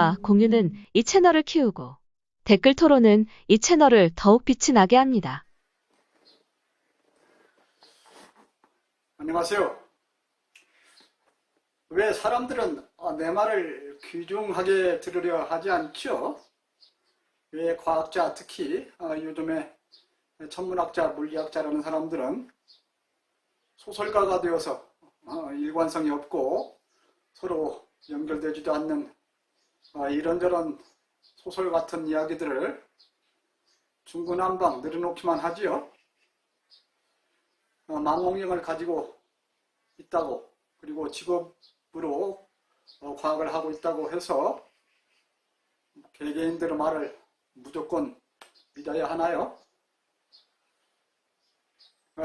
좋아요와 공유는 이 채널을 키우고 댓글 토론은 이 채널을 더욱 빛이 나게 합니다. 안녕하세요. 왜 사람들은 내 말을 귀중하게 들으려 하지 않죠? 왜 과학자, 특히 요즘에 천문학자, 물리학자라는 사람들은 소설가가 되어서 일관성이 없고 서로 연결되지도 않는 이런저런 소설 같은 이야기들을 중구난방 늘어놓기만 하지요. 망원경을 가지고 있다고, 그리고 직업으로 과학을 하고 있다고 해서 개개인들의 말을 무조건 믿어야 하나요?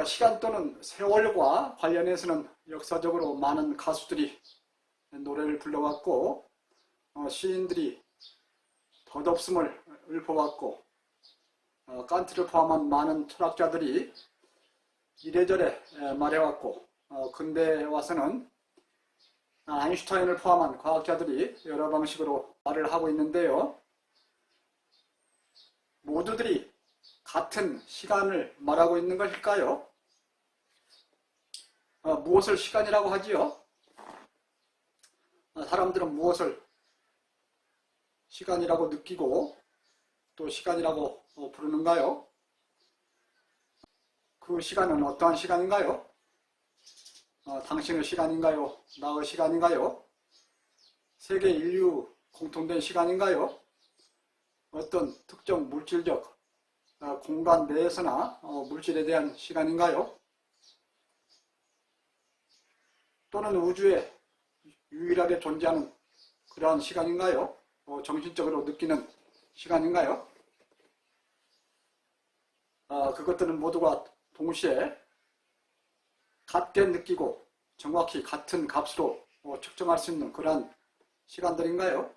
시간 또는 세월과 관련해서는 역사적으로 많은 가수들이 노래를 불러왔고, 시인들이 덧없음을 읊어왔고, 칸트를 포함한 많은 철학자들이 이래저래 말해왔고, 근대에 와서는 아인슈타인을 포함한 과학자들이 여러 방식으로 말을 하고 있는데요. 모두들이 같은 시간을 말하고 있는 것일까요? 무엇을 시간이라고 하지요? 사람들은 무엇을 시간이라고 느끼고 또 시간이라고 부르는가요? 그 시간은 어떠한 시간인가요? 당신의 시간인가요? 나의 시간인가요? 세계 인류 공통된 시간인가요? 어떤 특정 물질적 공간 내에서나 물질에 대한 시간인가요? 또는 우주에 유일하게 존재하는 그러한 시간인가요? 정신적으로 느끼는 시간인가요? 그것들은 모두가 동시에 같게 느끼고 정확히 같은 값으로 측정할 수 있는 그러한 시간들인가요?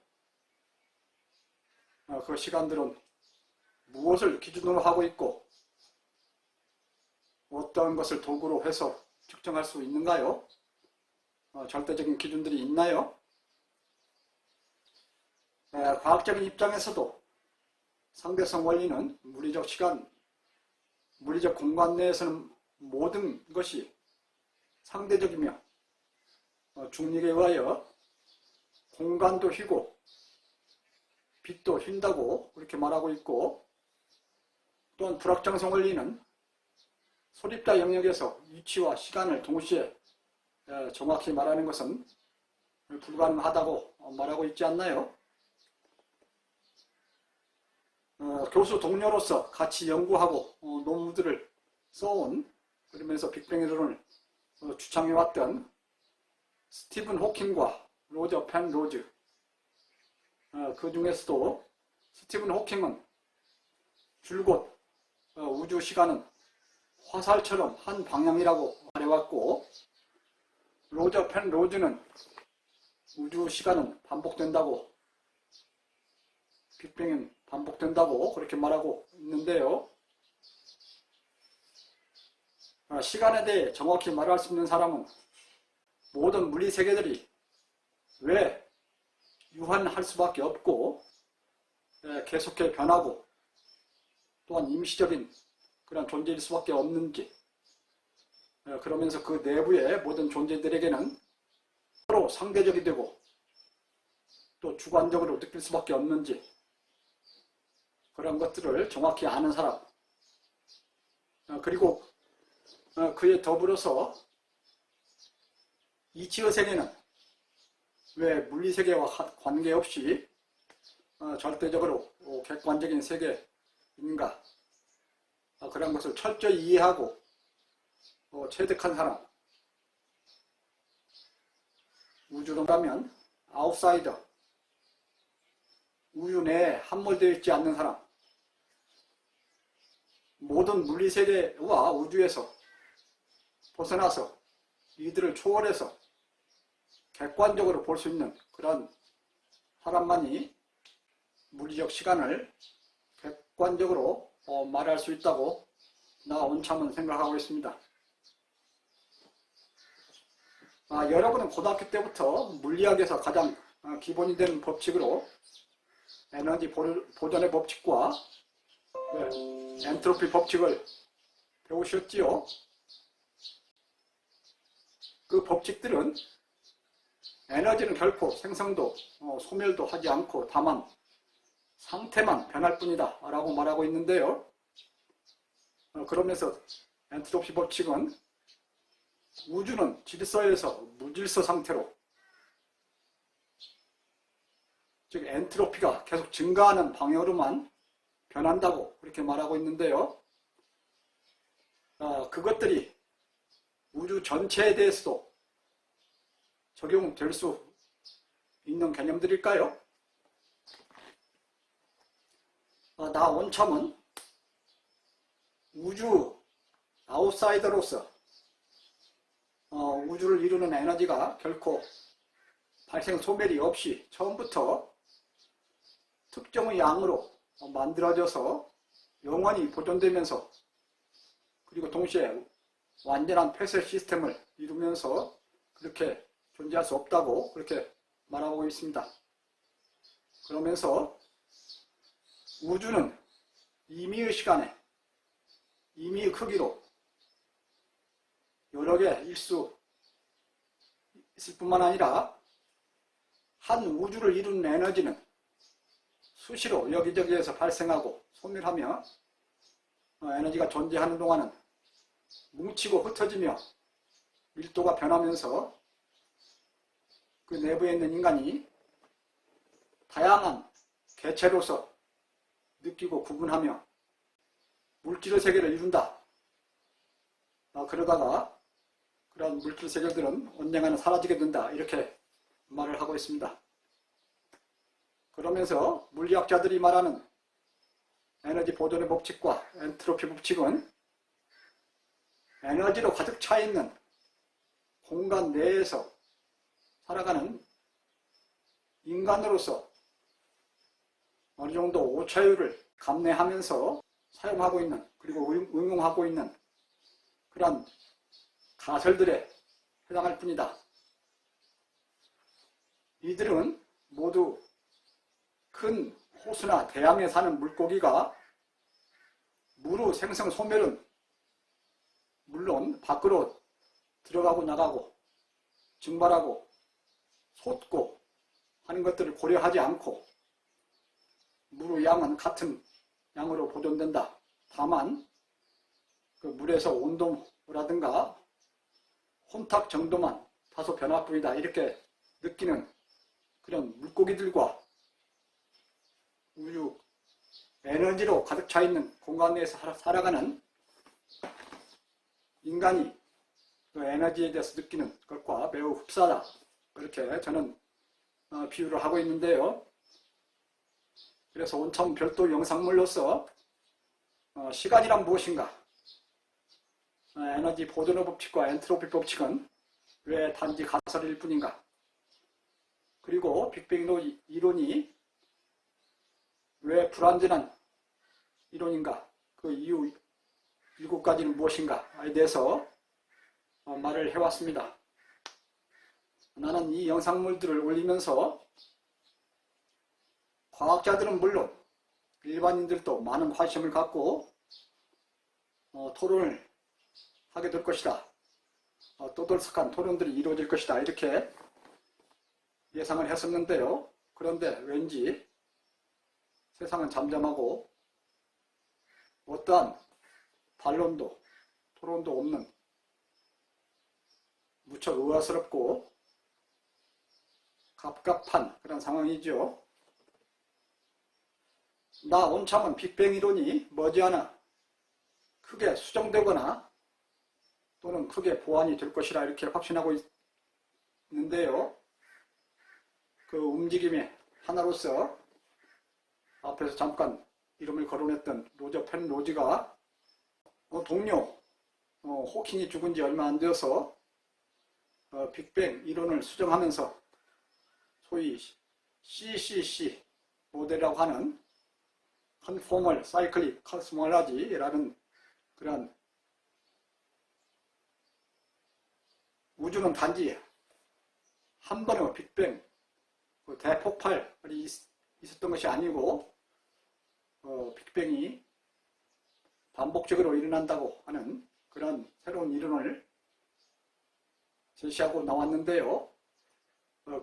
그 시간들은 무엇을 기준으로 하고 있고 어떤 것을 도구로 해서 측정할 수 있는가요? 절대적인 기준들이 있나요? 과학적인 입장에서도 상대성 원리는 물리적 시간, 물리적 공간 내에서는 모든 것이 상대적이며 중력에 의하여 공간도 휘고 빛도 휜다고 그렇게 말하고 있고, 또한 불확정성 원리는 소립자 영역에서 위치와 시간을 동시에 정확히 말하는 것은 불가능하다고 말하고 있지 않나요? 교수 동료로서 같이 연구하고 논문들을 써온, 그러면서 빅뱅 이론을 주창해왔던 스티븐 호킹과 로저 펜로즈, 그 중에서도 스티븐 호킹은 줄곧 우주 시간은 화살처럼 한 방향이라고 말해왔고, 로저 펜로즈는 우주 시간은 반복된다고, 빅뱅은 반복된다고 그렇게 말하고 있는데요. 시간에 대해 정확히 말할 수 있는 사람은 모든 물리 세계들이 왜 유한할 수밖에 없고 계속해 변하고 또한 임시적인 그런 존재일 수밖에 없는지, 그러면서 그 내부의 모든 존재들에게는 서로 상대적이 되고 또 주관적으로 느낄 수밖에 없는지, 그런 것들을 정확히 아는 사람, 그리고 그에 더불어서 이치의 세계는 왜 물리세계와 관계없이 절대적으로 객관적인 세계인가, 그런 것을 철저히 이해하고 체득한 사람, 우주로 가면 아웃사이더, 우주 내에 함몰되어 있지 않는 사람, 모든 물리세계와 우주에서 벗어나서 이들을 초월해서 객관적으로 볼 수 있는 그런 사람만이 물리적 시간을 객관적으로 말할 수 있다고 나 온참은 생각하고 있습니다. 여러분은 고등학교 때부터 물리학에서 가장 기본이 되는 법칙으로 에너지 보존의 법칙과 엔트로피 법칙을 배우셨지요. 그 법칙들은 에너지는 결코 생성도 소멸도 하지 않고 다만 상태만 변할 뿐이다 라고 말하고 있는데요. 그러면서 엔트로피 법칙은 우주는 질서에서 무질서 상태로, 즉 엔트로피가 계속 증가하는 방향으로만 변한다고 그렇게 말하고 있는데요. 그것들이 우주 전체에 대해서도 적용될 수 있는 개념들일까요? 나 원참은 우주 아웃사이더로서 우주를 이루는 에너지가 결코 발생 소멸이 없이 처음부터 특정의 양으로 만들어져서 영원히 보존되면서, 그리고 동시에 완전한 폐쇄 시스템을 이루면서 그렇게 존재할 수 없다고 그렇게 말하고 있습니다. 그러면서 우주는 임의의 시간에 임의의 크기로 여러 개일 수 있을 뿐만 아니라 한 우주를 이루는 에너지는 수시로 여기저기에서 발생하고 소멸하며 에너지가 존재하는 동안은 뭉치고 흩어지며 밀도가 변하면서 그 내부에 있는 인간이 다양한 개체로서 느끼고 구분하며 물질의 세계를 이룬다. 그러다가 그런 물질 세계들은 언젠가는 사라지게 된다. 이렇게 말을 하고 있습니다. 그러면서 물리학자들이 말하는 에너지 보존의 법칙과 엔트로피 법칙은 에너지로 가득 차 있는 공간 내에서 살아가는 인간으로서 어느 정도 오차율을 감내하면서 사용하고 있는, 그리고 응용하고 있는 그런 가설들에 해당할 뿐이다. 이들은 모두 큰 호수나 대양에 사는 물고기가 무르 생성 소멸은 물론 밖으로 들어가고 나가고 증발하고 솟고 하는 것들을 고려하지 않고 물의 양은 같은 양으로 보존된다. 다만 그 물에서 온도라든가 혼탁 정도만 다소 변화뿐이다. 이렇게 느끼는 그런 물고기들과 우주 에너지로 가득 차 있는 공간 내에서 살아가는 인간이 그 에너지에 대해서 느끼는 것과 매우 흡사하다. 그렇게 저는 비유를 하고 있는데요. 그래서 원천 별도 영상물로서 시간이란 무엇인가, 에너지 보존의 법칙과 엔트로피 법칙은 왜 단지 가설일 뿐인가, 그리고 빅뱅 이론이 왜 불완전한 이론인가, 그 이유 7가지는 무엇인가에 대해서 말을 해왔습니다. 나는 이 영상물들을 올리면서 과학자들은 물론 일반인들도 많은 관심을 갖고 토론을 하게 될 것이다. 또들썩한 토론들이 이루어질 것이다. 이렇게 예상을 했었는데요. 그런데 왠지 세상은 잠잠하고 어떠한 반론도 토론도 없는 무척 의아스럽고 갑갑한 그런 상황이죠. 나 원참은 빅뱅 이론이 머지않아 크게 수정되거나 또는 크게 보완이 될 것이라 이렇게 확신하고 있는데요. 그 움직임의 하나로서 앞에서 잠깐 이름을 거론했던 로저 펜로즈가 동료 호킹이 죽은 지 얼마 안 되어서 빅뱅 이론을 수정하면서 소위 CCC 모델이라고 하는 Conformal Cyclic Cosmology라는 그런 우주는 단지 한 번의 빅뱅 대폭발이 있었던 것이 아니고 빅뱅이 반복적으로 일어난다고 하는 그런 새로운 이론을 제시하고 나왔는데요.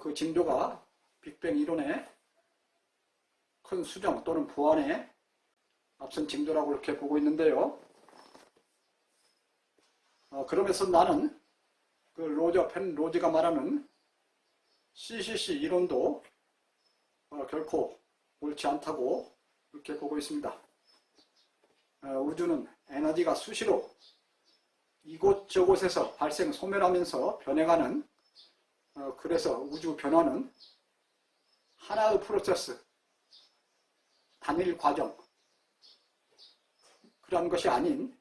그 징조가 빅뱅 이론의 큰 수정 또는 보완에 앞선 징조라고 이렇게 보고 있는데요. 그러면서 나는 그 로저가 말하는 CCC 이론도 결코 옳지 않다고 이렇게 보고 있습니다. 우주는 에너지가 수시로 이곳저곳에서 발생 소멸하면서 변해가는 그래서 우주 변화는 하나의 프로세스, 단일 과정, 그런 것이 아닌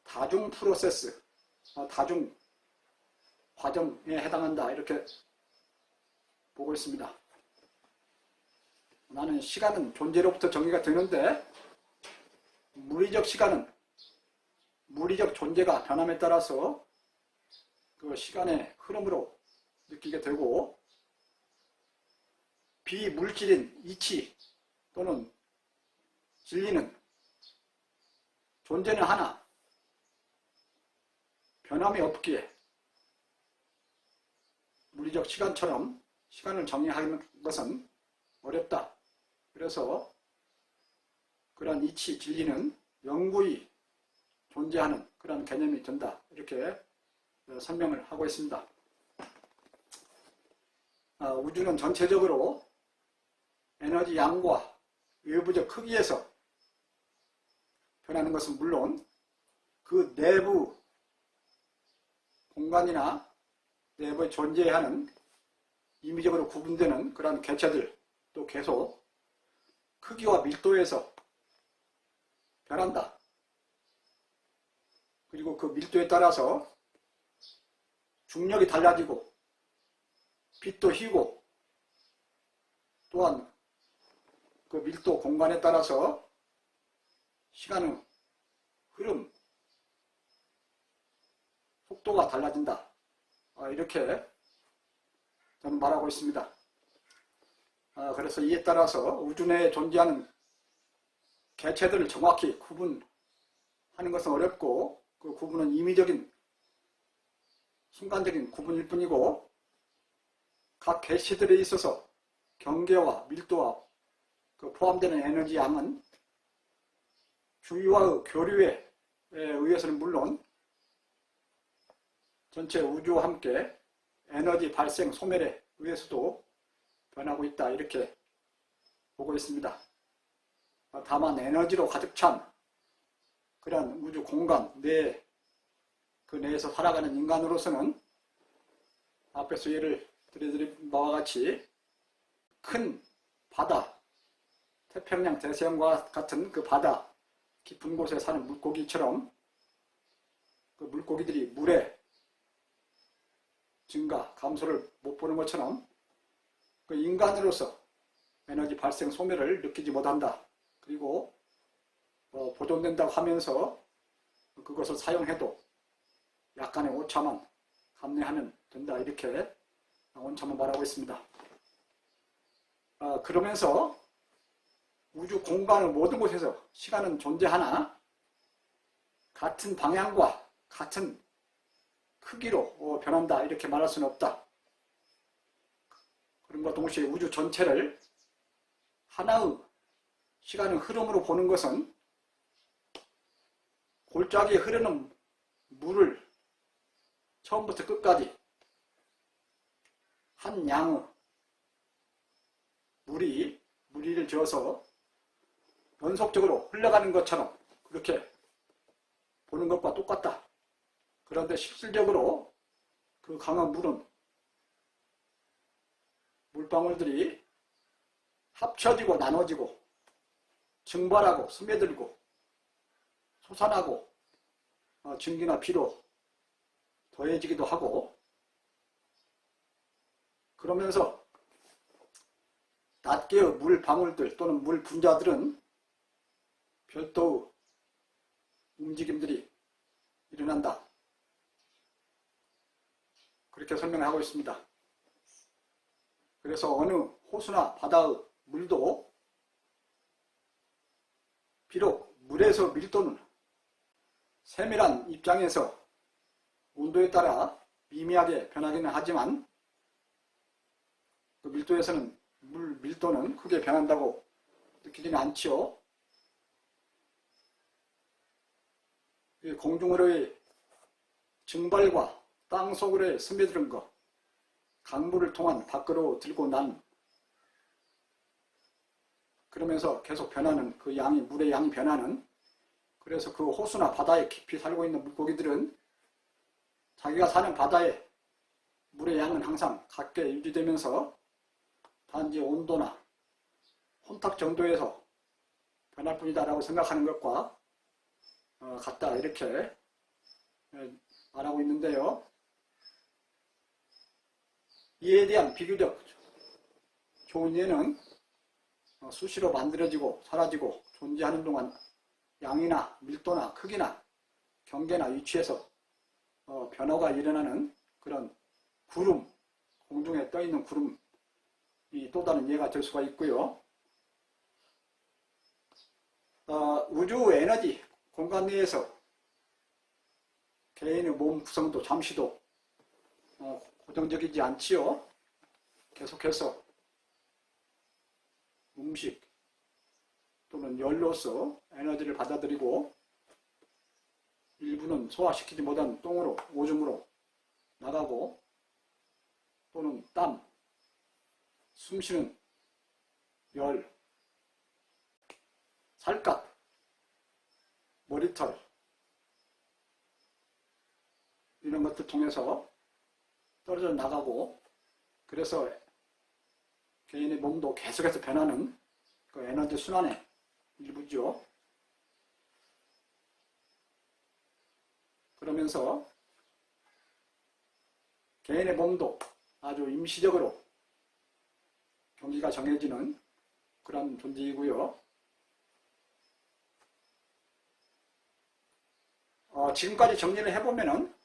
다중 프로세스, 다중 과정에 해당한다 이렇게 보고 있습니다. 나는 시간은 존재로부터 정의가 되는데 물리적 시간은 물리적 존재가 변함에 따라서 그 시간의 흐름으로 느끼게 되고 비물질인 이치 또는 진리는 존재는 하나 변함이 없기에 물리적 시간처럼 시간을 정의하는 것은 어렵다. 그래서 그러한 이치, 진리는 영구히 존재하는 그런 개념이 된다. 이렇게 설명을 하고 있습니다. 우주는 전체적으로 에너지 양과 외부적 크기에서 변하는 것은 물론 그 내부 공간이나 내부에 존재하는 임의적으로 구분되는 그런 개체들 또 계속 크기와 밀도에서 변한다. 그리고 그 밀도에 따라서 중력이 달라지고 빛도 휘고 또한 그 밀도 공간에 따라서 시간의 흐름, 속도가 달라진다. 이렇게 저는 말하고 있습니다. 그래서 이에 따라서 우주 내에 존재하는 개체들을 정확히 구분하는 것은 어렵고 그 구분은 임의적인 순간적인 구분일 뿐이고 각 개체들에 있어서 경계와 밀도와 그 포함되는 에너지 양은 주위와의 교류에 의해서는 물론 전체 우주와 함께 에너지 발생 소멸에 의해서도 변하고 있다 이렇게 보고 있습니다. 다만 에너지로 가득 찬 그런 우주 공간 내에 그 내에서 살아가는 인간으로서는 앞에서 예를 들어드린 바와 같이 큰 바다, 태평양 대서양과 같은 그 바다 깊은 곳에 사는 물고기처럼 그 물고기들이 물의 증가, 감소를 못 보는 것처럼 그 인간으로서 에너지 발생 소멸을 느끼지 못한다. 그리고 보존된다고 하면서 그것을 사용해도 약간의 오차만 감내하면 된다. 이렇게 원차만 말하고 있습니다. 그러면서 우주 공간의 모든 곳에서 시간은 존재하나 같은 방향과 같은 크기로 변한다. 이렇게 말할 수는 없다. 그런과 동시에 우주 전체를 하나의 시간의 흐름으로 보는 것은 골짜기에 흐르는 물을 처음부터 끝까지 한 양의 무리를 지어서 연속적으로 흘러가는 것처럼 그렇게 보는 것과 똑같다. 그런데 실질적으로 그 강한 물은 물방울들이 합쳐지고 나눠지고 증발하고 스며들고 솟아나고 증기나 비로 더해지기도 하고 그러면서 낮게의 물방울들 또는 물 분자들은 별도의 움직임들이 일어난다. 그렇게 설명하고 있습니다. 그래서 어느 호수나 바다의 물도 비록 물에서 밀도는 세밀한 입장에서 온도에 따라 미미하게 변하기는 하지만 그 밀도에서는 물 밀도는 크게 변한다고 느끼지는 않지요. 공중으로의 증발과 땅속으로의 스며드는 것, 강물을 통한 밖으로 들고 난 그러면서 계속 변하는 그 양이 물의 양이 변하는 그래서 그 호수나 바다에 깊이 살고 있는 물고기들은 자기가 사는 바다에 물의 양은 항상 같게 유지되면서 단지 온도나 혼탁 정도에서 변할 뿐이다 라고 생각하는 것과 같다 이렇게 말하고 있는데요. 이에 대한 비교적 좋은 예는 수시로 만들어지고 사라지고 존재하는 동안 양이나 밀도나 크기나 경계나 위치에서 변화가 일어나는 그런 구름, 공중에 떠있는 구름이 또 다른 예가 될 수가 있고요. 우주 에너지 공간 내에서 개인의 몸 구성도 잠시도 고정적이지 않지요. 계속해서 음식 또는 열로서 에너지를 받아들이고 일부는 소화시키지 못한 똥으로 오줌으로 나가고 또는 땀, 숨쉬는 열, 살갗, 머리털 이런 것들 통해서 떨어져 나가고 그래서 개인의 몸도 계속해서 변하는 그 에너지 순환의 일부죠. 그러면서 개인의 몸도 아주 임시적으로 경기가 정해지는 그런 존재이고요. 지금까지 정리를 해보면은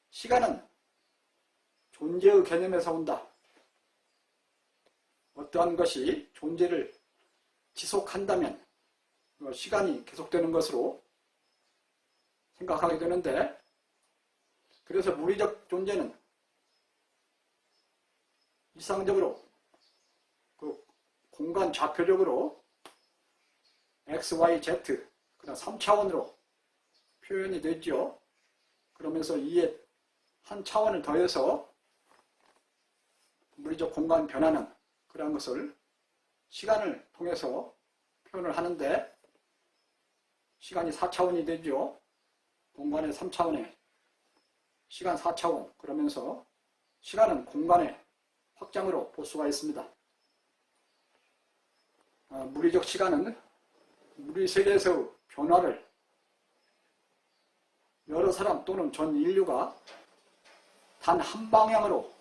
시간은 존재의 개념에서 온다. 어떠한 것이 존재를 지속한다면 시간이 계속되는 것으로 생각하게 되는데 그래서 물리적 존재는 일상적으로 그 공간 좌표적으로 X, Y, Z 그런 3차원으로 표현이 되죠. 그러면서 이에 한 차원을 더해서 물리적 공간 변화는 그런 것을 시간을 통해서 표현을 하는데 시간이 4차원이 되죠. 공간의 3차원에 시간 4차원 그러면서 시간은 공간의 확장으로 볼 수가 있습니다. 물리적 시간은 우리 세계에서 변화를 여러 사람 또는 전 인류가 단 한 방향으로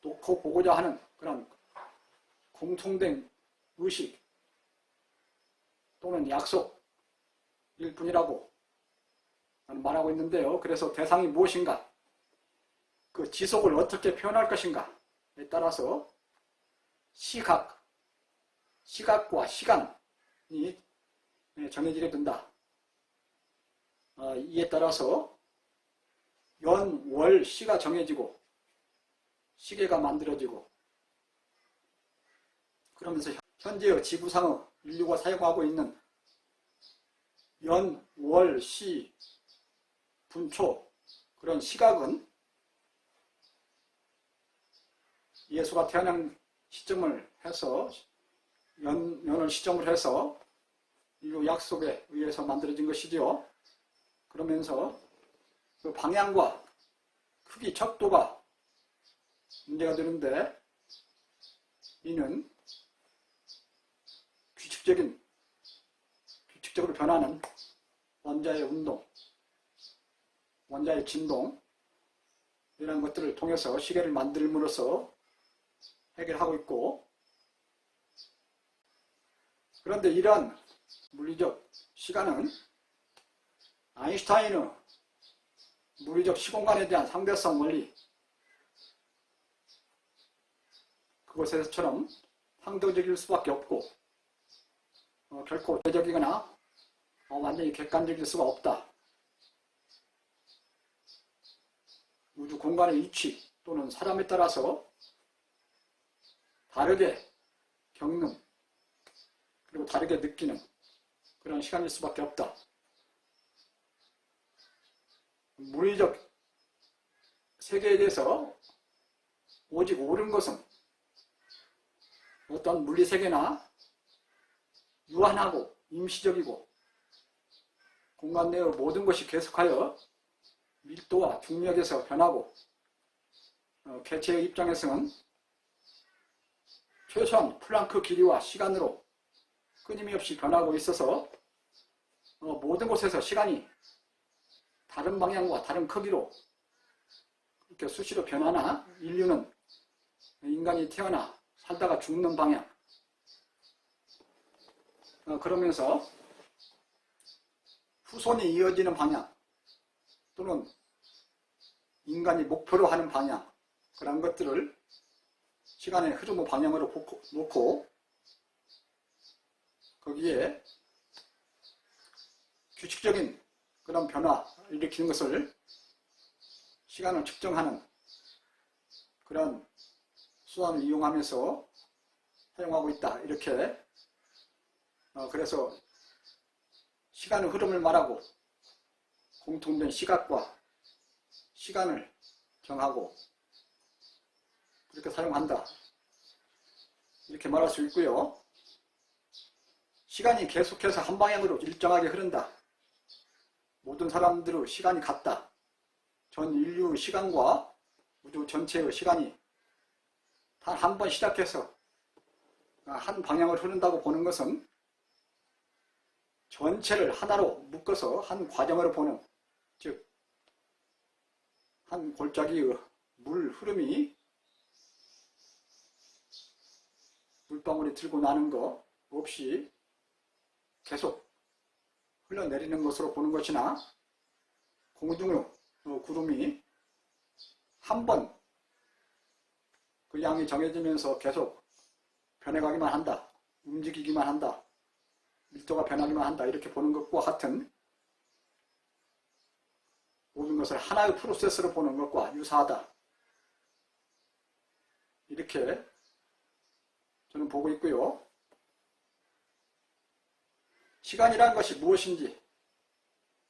놓고 보고자 하는 그런 공통된 의식 또는 약속일 뿐이라고 말하고 있는데요. 그래서 대상이 무엇인가, 그 지속을 어떻게 표현할 것인가에 따라서 시각과 시간이 정해지게 된다. 이에 따라서 연, 월, 시가 정해지고 시계가 만들어지고 그러면서 현재의 지구상의 인류가 사용하고 있는 연, 월, 시, 분초 그런 시각은 예수가 태어난 시점을 해서 연을 시점으로 해서 인류 약속에 의해서 만들어진 것이죠. 그러면서 그 방향과 크기, 척도가 문제가 되는데 이는 규칙적으로 변하는 원자의 운동, 원자의 진동 이런 것들을 통해서 시계를 만들므로써 해결하고 있고 그런데 이러한 물리적 시간은 아인슈타인의 물리적 시공간에 대한 상대성 원리 그곳에서처럼 상대적일 수밖에 없고 결코 대적이거나 완전히 객관적일 수가 없다. 우주 공간의 위치 또는 사람에 따라서 다르게 겪는 그리고 다르게 느끼는 그런 시간일 수밖에 없다. 물리적 세계에 대해서 오직 옳은 것은 어떤 물리세계나 유한하고 임시적이고 공간 내의 모든 것이 계속하여 밀도와 중력에서 변하고 개체의 입장에서는 최소한 플랑크 길이와 시간으로 끊임없이 변하고 있어서 모든 곳에서 시간이 다른 방향과 다른 크기로 이렇게 수시로 변하나 인류는 인간이 태어나 살다가 죽는 방향 그러면서 후손이 이어지는 방향 또는 인간이 목표로 하는 방향 그런 것들을 시간의 흐름의 방향으로 놓고 거기에 규칙적인 그런 변화를 일으키는 것을 시간을 측정하는 그런 수단을 이용하면서 사용하고 있다. 이렇게 그래서 시간의 흐름을 말하고 공통된 시각과 시간을 정하고 그렇게 사용한다. 이렇게 말할 수 있고요. 시간이 계속해서 한 방향으로 일정하게 흐른다. 모든 사람들의 시간이 같다. 전 인류의 시간과 우주 전체의 시간이 단 한 번 시작해서 한 방향으로 흐른다고 보는 것은 전체를 하나로 묶어서 한 과정으로 보는, 즉 한 골짜기의 물 흐름이 물방울이 들고 나는 것 없이 계속 흘러내리는 것으로 보는 것이나 공중의 구름이 한 번 그 양이 정해지면서 계속 변해가기만 한다. 움직이기만 한다. 밀도가 변하기만 한다. 이렇게 보는 것과 같은 모든 것을 하나의 프로세스로 보는 것과 유사하다. 이렇게 저는 보고 있고요. 시간이라는 것이 무엇인지,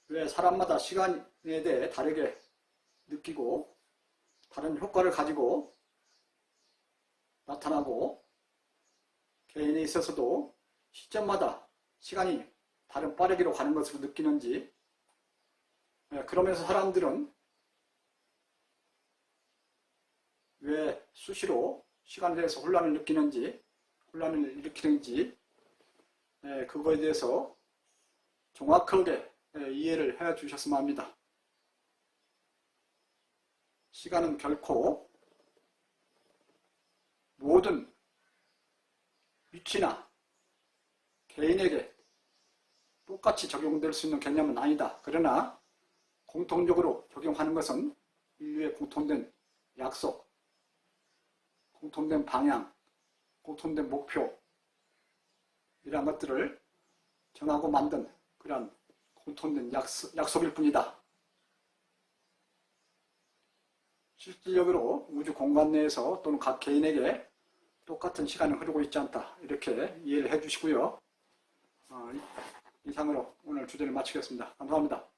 왜 사람마다 시간에 대해 다르게 느끼고 다른 효과를 가지고 나타나고 개인에 있어서도 시점마다 시간이 다른 빠르기로 가는 것으로 느끼는지, 그러면서 사람들은 왜 수시로 시간에 대해서 혼란을 느끼는지, 혼란을 일으키는지 그거에 대해서 정확하게 이해를 해 주셨으면 합니다. 시간은 결코 모든 위치나 개인에게 똑같이 적용될 수 있는 개념은 아니다. 그러나 공통적으로 적용하는 것은 인류의 공통된 약속, 공통된 방향, 공통된 목표 이런 것들을 정하고 만든 그런 공통된 약속일 뿐이다. 실질적으로 우주 공간 내에서 또는 각 개인에게 똑같은 시간이 흐르고 있지 않다. 이렇게 이해를 해 주시고요. 이상으로 오늘 주제를 마치겠습니다. 감사합니다.